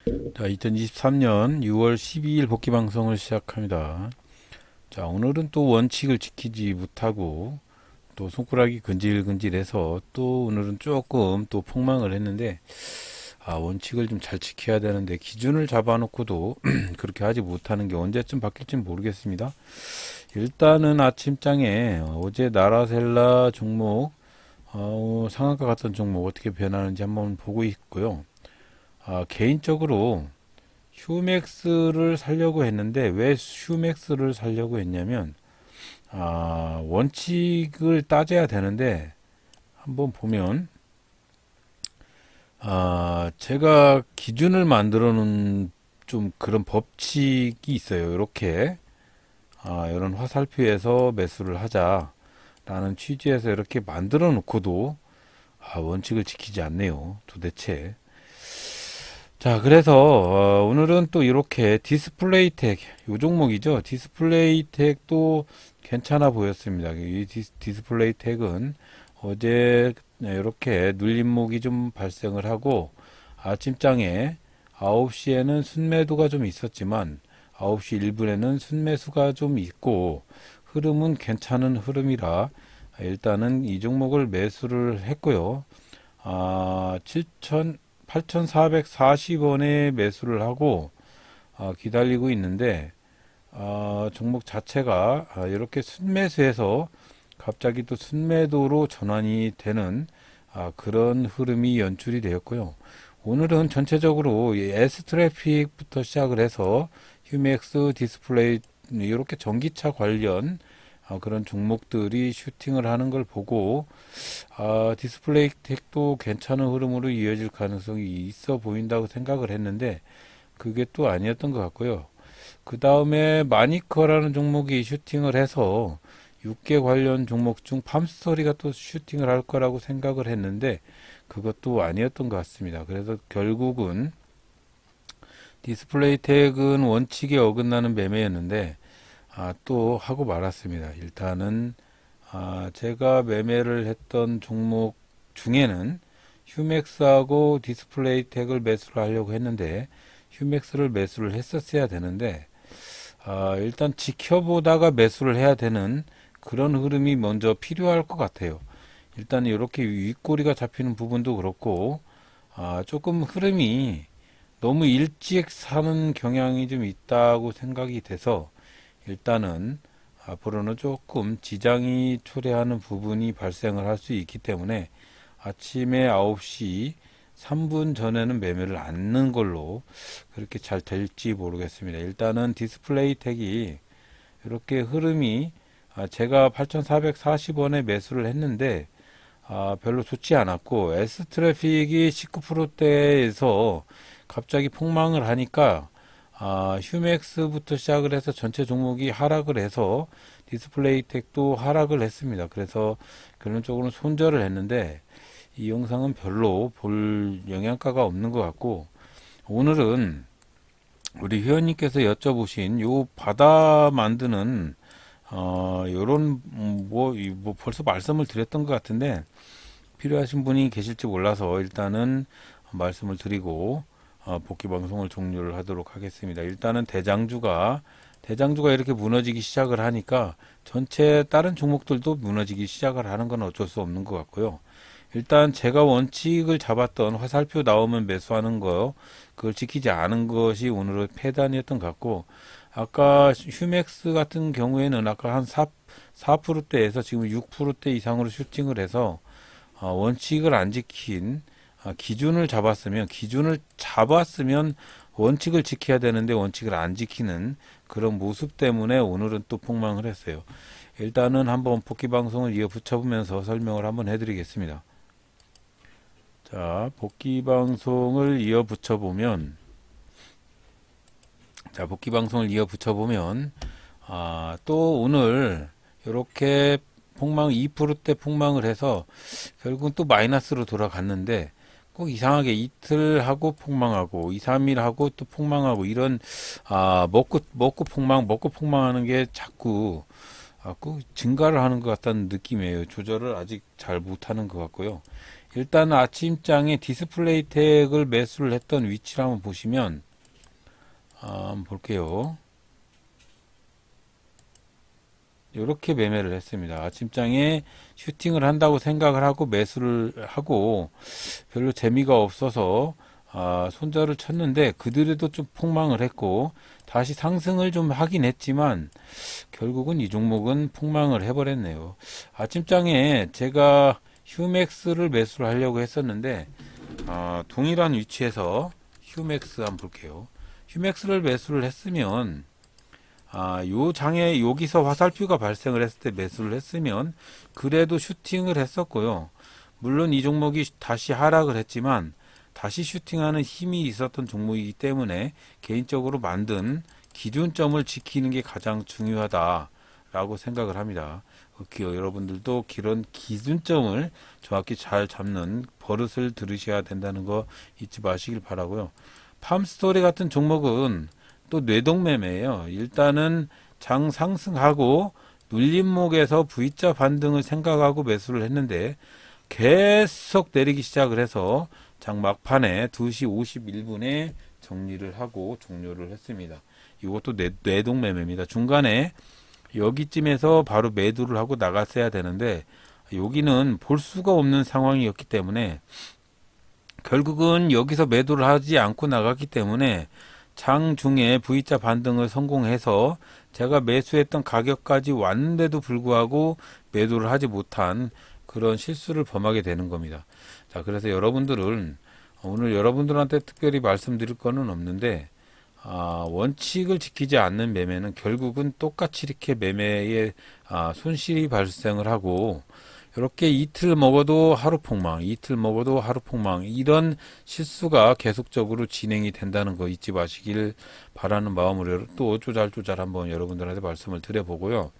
자, 2023년 6월 12일 복귀 방송을 시작합니다. 자, 오늘은 또 원칙을 지키지 못하고 또 손가락이 근질근질해서 또 오늘은 조금 또 폭망을 했는데, 원칙을 좀 잘 지켜야 되는데 기준을 잡아놓고도 그렇게 하지 못하는 게 언제쯤 바뀔지 모르겠습니다. 일단은 아침장에 어제 나라셀라 종목, 상한가 같은 종목 어떻게 변하는지 한번 보고 있고요. 개인적으로 휴맥스를 살려고 했는데, 왜 휴맥스를 살려고 했냐면, 원칙을 따져야 되는데 한번 보면, 제가 기준을 만들어 놓은 좀 그런 법칙이 있어요. 이렇게 이런 화살표에서 매수를 하자라는 취지에서 이렇게 만들어 놓고도 원칙을 지키지 않네요. 도대체. 자, 그래서 오늘은 또 이렇게 디스플레이텍, 요 종목이죠. 디스플레이텍도 괜찮아 보였습니다. 이 디스플레이텍은 어제 이렇게 눌림목이 좀 발생을 하고, 아침장에 9시에는 순매도가 좀 있었지만 9시 1분에는 순매수가 좀 있고, 흐름은 괜찮은 흐름이라 일단은 이 종목을 매수를 했고요. 8,440원에 매수를 하고 기다리고 있는데, 종목 자체가 이렇게 순매수해서 갑자기 또 순매도로 전환이 되는 그런 흐름이 연출이 되었고요. 오늘은 전체적으로 S 트래픽부터 시작을 해서 휴맥스, 디스플레이, 이렇게 전기차 관련 그런 종목들이 슈팅을 하는 걸 보고, 디스플레이 텍도 괜찮은 흐름으로 이어질 가능성이 있어 보인다고 생각을 했는데 그게 또 아니었던 것 같고요. 그 다음에 마니커라는 종목이 슈팅을 해서 6개 관련 종목 중 팜스토리가 또 슈팅을 할 거라고 생각을 했는데 그것도 아니었던 것 같습니다. 그래서 결국은 디스플레이 텍은 원칙에 어긋나는 매매였는데 또 하고 말았습니다. 일단은 제가 매매를 했던 종목 중에는 휴맥스하고 디스플레이 텍을 매수를 하려고 했는데 휴맥스를 매수를 했었어야 되는데, 일단 지켜보다가 매수를 해야 되는 그런 흐름이 먼저 필요할 것 같아요. 일단 이렇게 윗꼬리가 잡히는 부분도 그렇고, 조금 흐름이 너무 일찍 사는 경향이 좀 있다고 생각이 돼서 일단은 앞으로는 조금 지장이 초래하는 부분이 발생을 할 수 있기 때문에 아침에 9시 3분 전에는 매매를 않는 걸로, 그렇게 잘 될지 모르겠습니다. 일단은 디스플레이 텍이 이렇게 흐름이, 제가 8,440원에 매수를 했는데 별로 좋지 않았고, S 트래픽이 19%대에서 갑자기 폭망을 하니까 휴맥스부터 시작을 해서 전체 종목이 하락을 해서 디스플레이 텍도 하락을 했습니다. 그래서 결론적으로 손절을 했는데 이 영상은 별로 볼 영향가가 없는 것 같고, 오늘은 우리 회원님께서 여쭤보신 요 바다 만드는 요런 뭐 벌써 말씀을 드렸던 것 같은데 필요하신 분이 계실지 몰라서 일단은 말씀을 드리고 복귀 방송을 종료를 하도록 하겠습니다. 일단은 대장주가 이렇게 무너지기 시작을 하니까 전체 다른 종목들도 무너지기 시작을 하는 건 어쩔 수 없는 것 같고요. 일단 제가 원칙을 잡았던 화살표 나오면 매수하는 거, 그걸 지키지 않은 것이 오늘의 패단이었던 것 같고, 아까 휴맥스 같은 경우에는 아까 한 4%대에서 지금 6%대 이상으로 슈팅을 해서 원칙을 안 지킨, 기준을 잡았으면 원칙을 지켜야 되는데 원칙을 안 지키는 그런 모습 때문에 오늘은 또 폭망을 했어요. 일단은 한번 복귀 방송을 이어 붙여보면서 설명을 한번 해드리겠습니다. 자, 복귀 방송을 이어 붙여보면, 또 오늘 이렇게 2%대 폭망을 해서 결국은 또 마이너스로 돌아갔는데, 꼭 이상하게 이틀 하고 폭망하고 2, 3일 하고 또 폭망하고, 이런 먹고 폭망하는 게 자꾸 꼭 증가를 하는 것 같다는 느낌이에요. 조절을 아직 잘 못하는 것 같고요. 일단 아침장에 디스플레이 택을 매수를 했던 위치를 한번 보시면 한번 볼게요. 이렇게 매매를 했습니다. 아침장에 슈팅을 한다고 생각을 하고 매수를 하고 별로 재미가 없어서 손절을 쳤는데 그들에도 좀 폭망을 했고 다시 상승을 좀 하긴 했지만 결국은 이 종목은 폭망을 해버렸네요. 아침장에 제가 휴맥스를 매수를 하려고 했었는데 동일한 위치에서 휴맥스 한번 볼게요. 휴맥스를 매수를 했으면 요 장에 여기서 화살표가 발생을 했을 때 매수를 했으면 그래도 슈팅을 했었고요. 물론 이 종목이 다시 하락을 했지만 다시 슈팅하는 힘이 있었던 종목이기 때문에 개인적으로 만든 기준점을 지키는 게 가장 중요하다라고 생각을 합니다. 여러분들도 그런 기준점을 정확히 잘 잡는 버릇을 들으셔야 된다는 거 잊지 마시길 바라고요. 팜스토리 같은 종목은 또 뇌동매매예요. 일단은 장 상승하고 눌림목에서 V자 반등을 생각하고 매수를 했는데 계속 내리기 시작을 해서 장 막판에 2시 51분에 정리를 하고 종료를 했습니다. 이것도 뇌동매매입니다. 중간에 여기쯤에서 바로 매도를 하고 나갔어야 되는데 여기는 볼 수가 없는 상황이었기 때문에 결국은 여기서 매도를 하지 않고 나갔기 때문에 장중에 V자 반등을 성공해서 제가 매수했던 가격까지 왔는데도 불구하고 매도를 하지 못한 그런 실수를 범하게 되는 겁니다. 자, 그래서 여러분들은 오늘 여러분들한테 특별히 말씀드릴 거는 없는데 원칙을 지키지 않는 매매는 결국은 똑같이 이렇게 매매에 손실이 발생을 하고 이렇게 이틀 먹어도 하루 폭망, 이틀 먹어도 하루 폭망 이런 실수가 계속적으로 진행이 된다는 거 잊지 마시길 바라는 마음으로 또 쪼잘쪼잘 한번 여러분들한테 말씀을 드려보고요.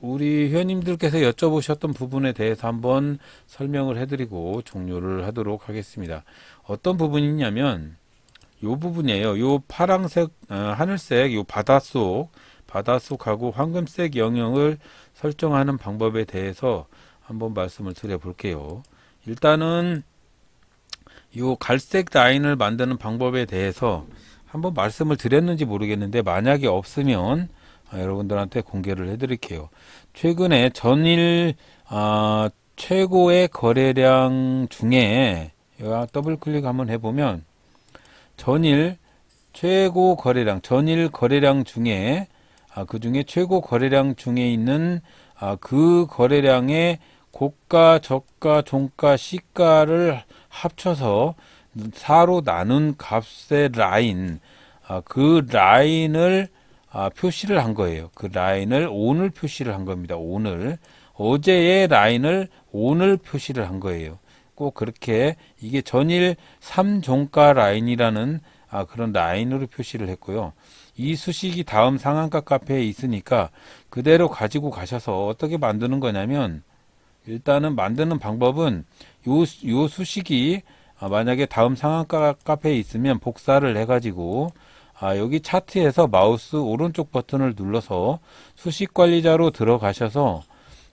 우리 회원님들께서 여쭤보셨던 부분에 대해서 한번 설명을 해드리고 종료를 하도록 하겠습니다. 어떤 부분이냐면 요 부분이에요. 요 파랑색, 하늘색, 요 바닷속하고 황금색 영역을 설정하는 방법에 대해서 한번 말씀을 드려볼게요. 일단은 요 갈색 라인을 만드는 방법에 대해서 한번 말씀을 드렸는지 모르겠는데 만약에 없으면 여러분들한테 공개를 해드릴게요. 최근에 전일 최고의 거래량 중에 더블 클릭 한번 해보면 전일 최고 거래량, 전일 거래량 중에 그 중에 최고 거래량 중에 있는 그 거래량의 고가, 저가, 종가, 시가를 합쳐서 4로 나눈 값의 라인, 그 라인을 표시를 한 거예요. 그 라인을 오늘 표시를 한 겁니다. 오늘. 어제의 라인을 오늘 표시를 한 거예요. 꼭 그렇게 이게 전일 3종가 라인이라는 그런 라인으로 표시를 했고요. 이 수식이 다음 상한가 카페에 있으니까 그대로 가지고 가셔서 어떻게 만드는 거냐면 일단은 만드는 방법은 요 수식이 만약에 다음 상한가 카페에 있으면 복사를 해가지고 여기 차트에서 마우스 오른쪽 버튼을 눌러서 수식 관리자로 들어가셔서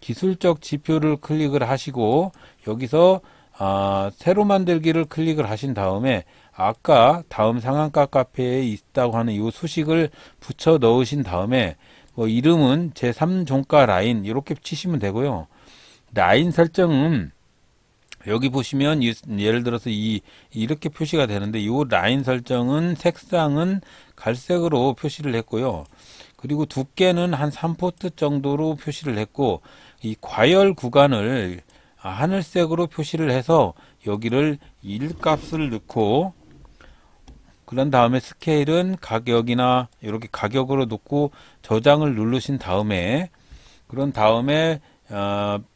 기술적 지표를 클릭을 하시고 여기서 새로 만들기를 클릭을 하신 다음에 아까 다음 상한가 카페에 있다고 하는 이 수식을 붙여 넣으신 다음에 뭐 이름은 제3종가 라인 이렇게 치시면 되고요. 라인 설정은 여기 보시면 예를 들어서 이렇게 표시가 되는데 이 라인 설정은 색상은 갈색으로 표시를 했고요. 그리고 두께는 한 3포트 정도로 표시를 했고 이 과열 구간을 하늘색으로 표시를 해서 여기를 1값을 넣고 그런 다음에 스케일은 가격이나 이렇게 가격으로 놓고 저장을 누르신 다음에 그런 다음에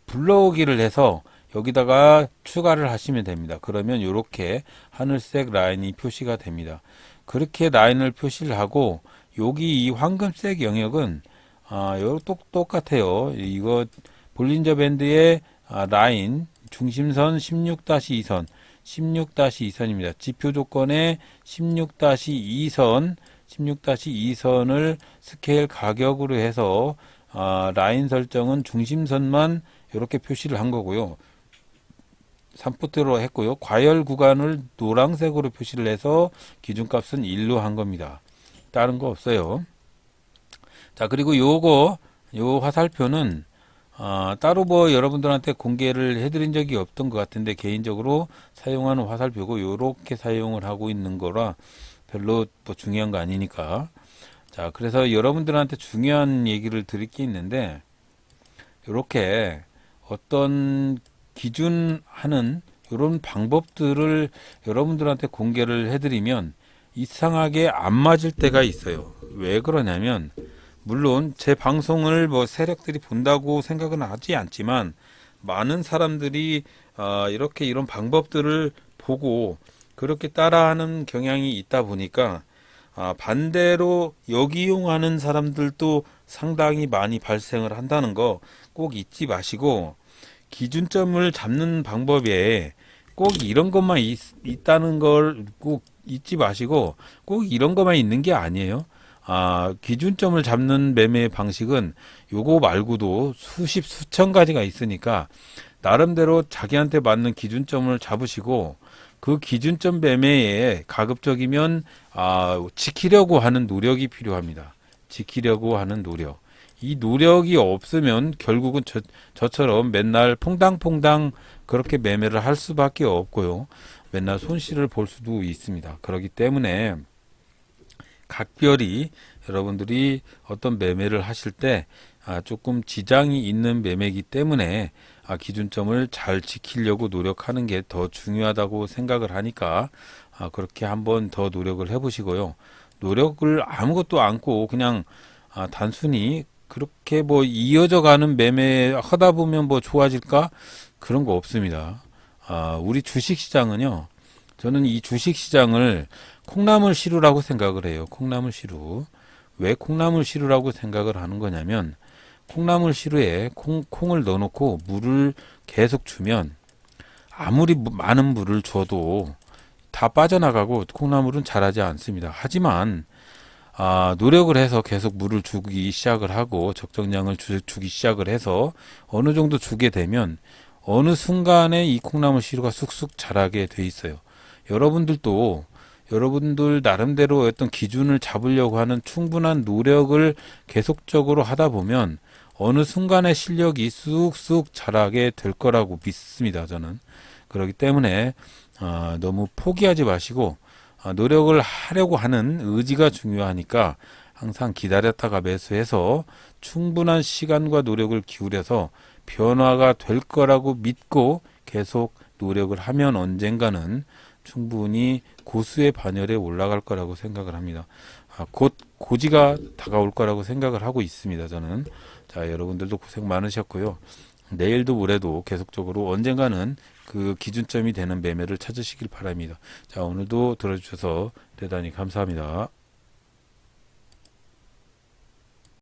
불러오기를 해서 여기다가 추가를 하시면 됩니다. 그러면 이렇게 하늘색 라인이 표시가 됩니다. 그렇게 라인을 표시를 하고 여기 이 황금색 영역은 똑같아요. 이거 볼린저 밴드의 라인 중심선 16-2선 16-2선입니다. 지표 조건에 16-2선 16-2선을 스케일 가격으로 해서 라인 설정은 중심선만 이렇게 표시를 한 거고요. 3푸트로 했고요. 과열 구간을 노란색으로 표시를 해서 기준값은 1로 한 겁니다. 다른 거 없어요. 자, 그리고 요 화살표는 따로 뭐 여러분들한테 공개를 해드린 적이 없던 것 같은데 개인적으로 사용하는 화살표고 요렇게 사용을 하고 있는 거라 별로 뭐 중요한 거 아니니까. 자, 그래서 여러분들한테 중요한 얘기를 드릴 게 있는데 요렇게 어떤 기준하는 이런 방법들을 여러분들한테 공개를 해드리면 이상하게 안 맞을 때가 있어요. 왜 그러냐면 물론 제 방송을 뭐 세력들이 본다고 생각은 하지 않지만 많은 사람들이 이렇게 이런 방법들을 보고 그렇게 따라하는 경향이 있다 보니까 반대로 역이용하는 사람들도 상당히 많이 발생을 한다는 거 꼭 잊지 마시고 기준점을 잡는 방법에 꼭 이런 것만 있다는 걸 꼭 잊지 마시고 꼭 이런 것만 있는 게 아니에요. 기준점을 잡는 매매 방식은 요거 말고도 수십 수천 가지가 있으니까 나름대로 자기한테 맞는 기준점을 잡으시고 그 기준점 매매에 가급적이면 지키려고 하는 노력이 필요합니다. 지키려고 하는 노력. 이 노력이 없으면 결국은 저처럼 맨날 퐁당퐁당 그렇게 매매를 할 수밖에 없고요. 맨날 손실을 볼 수도 있습니다. 그렇기 때문에 각별히 여러분들이 어떤 매매를 하실 때 조금 지장이 있는 매매이기 때문에 기준점을 잘 지키려고 노력하는 게 더 중요하다고 생각을 하니까 그렇게 한번 더 노력을 해보시고요. 노력을 아무것도 않고 그냥 단순히 그렇게 뭐 이어져 가는 매매 하다 보면 뭐 좋아질까? 그런 거 없습니다. 우리 주식시장은요, 저는 이 주식시장을 콩나물 시루라고 생각을 해요. 콩나물 시루. 왜 콩나물 시루라고 생각을 하는 거냐면, 콩나물 시루에 콩을 넣어놓고 물을 계속 주면, 아무리 많은 물을 줘도 다 빠져나가고 콩나물은 자라지 않습니다. 하지만, 노력을 해서 계속 물을 주기 시작을 하고 적정량을 주기 시작을 해서 어느 정도 주게 되면 어느 순간에 이 콩나물 시루가 쑥쑥 자라게 돼 있어요. 여러분들도 여러분들 나름대로 어떤 기준을 잡으려고 하는 충분한 노력을 계속적으로 하다 보면 어느 순간에 실력이 쑥쑥 자라게 될 거라고 믿습니다. 저는. 그렇기 때문에 너무 포기하지 마시고 노력을 하려고 하는 의지가 중요하니까 항상 기다렸다가 매수해서 충분한 시간과 노력을 기울여서 변화가 될 거라고 믿고 계속 노력을 하면 언젠가는 충분히 고수의 반열에 올라갈 거라고 생각을 합니다. 곧 고지가 다가올 거라고 생각을 하고 있습니다. 저는. 자, 여러분들도 고생 많으셨고요. 내일도 모레도 계속적으로 언젠가는 그 기준점이 되는 매매를 찾으시길 바랍니다. 자, 오늘도 들어주셔서 대단히 감사합니다.